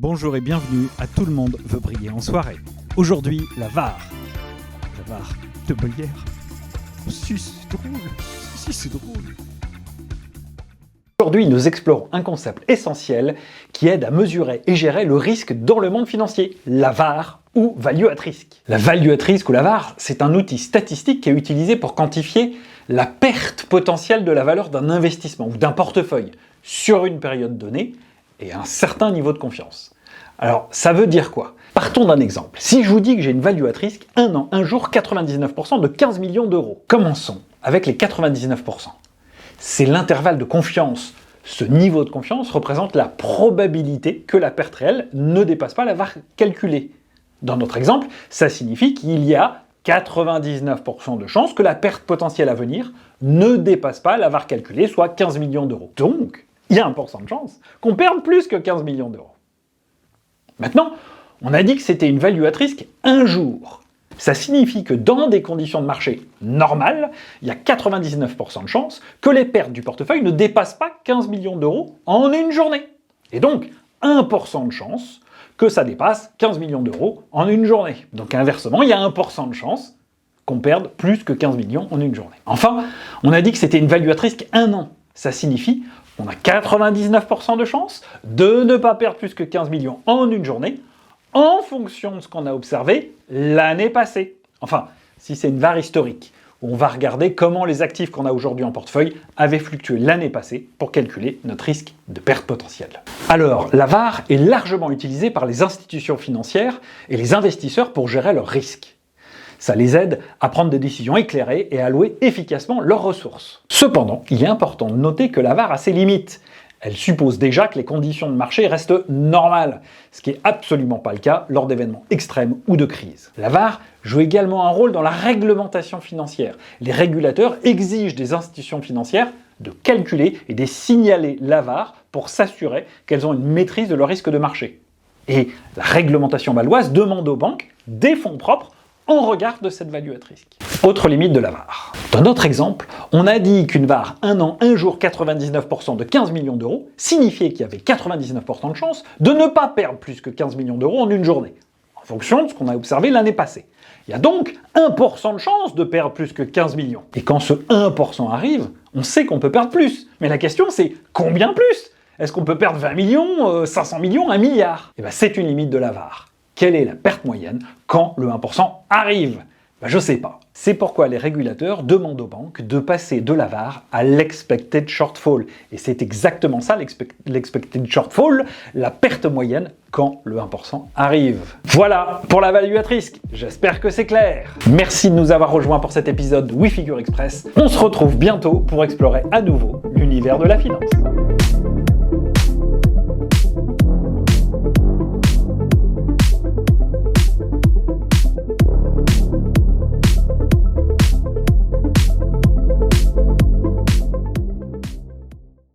Bonjour et bienvenue à Tout le monde veut briller en soirée. Aujourd'hui, la VAR. La VAR de Molière. Si, c'est drôle. Si, c'est drôle. Aujourd'hui, nous explorons un concept essentiel qui aide à mesurer et gérer le risque dans le monde financier, la VAR ou Value at Risk. La Value at Risk ou la VAR, c'est un outil statistique qui est utilisé pour quantifier la perte potentielle de la valeur d'un investissement ou d'un portefeuille sur une période donnée et un certain niveau de confiance. Alors, ça veut dire quoi? Partons d'un exemple. Si je vous dis que j'ai une Value at Risk, un an, un jour, 99% de 15 millions d'euros. Commençons avec les 99%. C'est l'intervalle de confiance. Ce niveau de confiance représente la probabilité que la perte réelle ne dépasse pas la VAR calculée. Dans notre exemple, ça signifie qu'il y a 99% de chances que la perte potentielle à venir ne dépasse pas la VAR calculée, soit 15 millions d'euros. Donc, il y a 1% de chance qu'on perde plus que 15 millions d'euros. Maintenant, on a dit que c'était une Value at Risk un jour. Ça signifie que dans des conditions de marché normales, il y a 99% de chances que les pertes du portefeuille ne dépassent pas 15 millions d'euros en une journée. Et donc, 1% de chance que ça dépasse 15 millions d'euros en une journée. Donc inversement, il y a 1% de chance qu'on perde plus que 15 millions en une journée. Enfin, on a dit que c'était une Value at Risk un an. Ça signifie qu'on a 99% de chance de ne pas perdre plus que 15 millions en une journée, en fonction de ce qu'on a observé l'année passée. Enfin, si c'est une VAR historique, où on va regarder comment les actifs qu'on a aujourd'hui en portefeuille avaient fluctué l'année passée pour calculer notre risque de perte potentielle. Alors, la VAR est largement utilisée par les institutions financières et les investisseurs pour gérer leurs risques. Ça les aide à prendre des décisions éclairées et à allouer efficacement leurs ressources. Cependant, il est important de noter que la VAR a ses limites. Elle suppose déjà que les conditions de marché restent normales, ce qui n'est absolument pas le cas lors d'événements extrêmes ou de crise. La VAR joue également un rôle dans la réglementation financière. Les régulateurs exigent des institutions financières de calculer et de signaler la VAR pour s'assurer qu'elles ont une maîtrise de leur risque de marché. Et la réglementation bâloise demande aux banques des fonds propres en regard de cette Value at Risk. Autre limite de la VAR. Dans notre exemple, on a dit qu'une VAR un an, un jour, 99% de 15 millions d'euros signifiait qu'il y avait 99% de chances de ne pas perdre plus que 15 millions d'euros en une journée, en fonction de ce qu'on a observé l'année passée. Il y a donc 1% de chance de perdre plus que 15 millions. Et quand ce 1% arrive, on sait qu'on peut perdre plus. Mais la question c'est combien plus? Est-ce qu'on peut perdre 20 millions, 500 millions, 1 milliard? Eh bien c'est une limite de la VAR. Quelle est la perte moyenne quand le 1% arrive? Je sais pas. C'est pourquoi les régulateurs demandent aux banques de passer de la VAR à l'expected shortfall. Et c'est exactement ça, l'expected shortfall, la perte moyenne quand le 1% arrive. Voilà pour la Value at Risk. J'espère que c'est clair. Merci de nous avoir rejoints pour cet épisode de WeFigure Express. On se retrouve bientôt pour explorer à nouveau l'univers de la finance.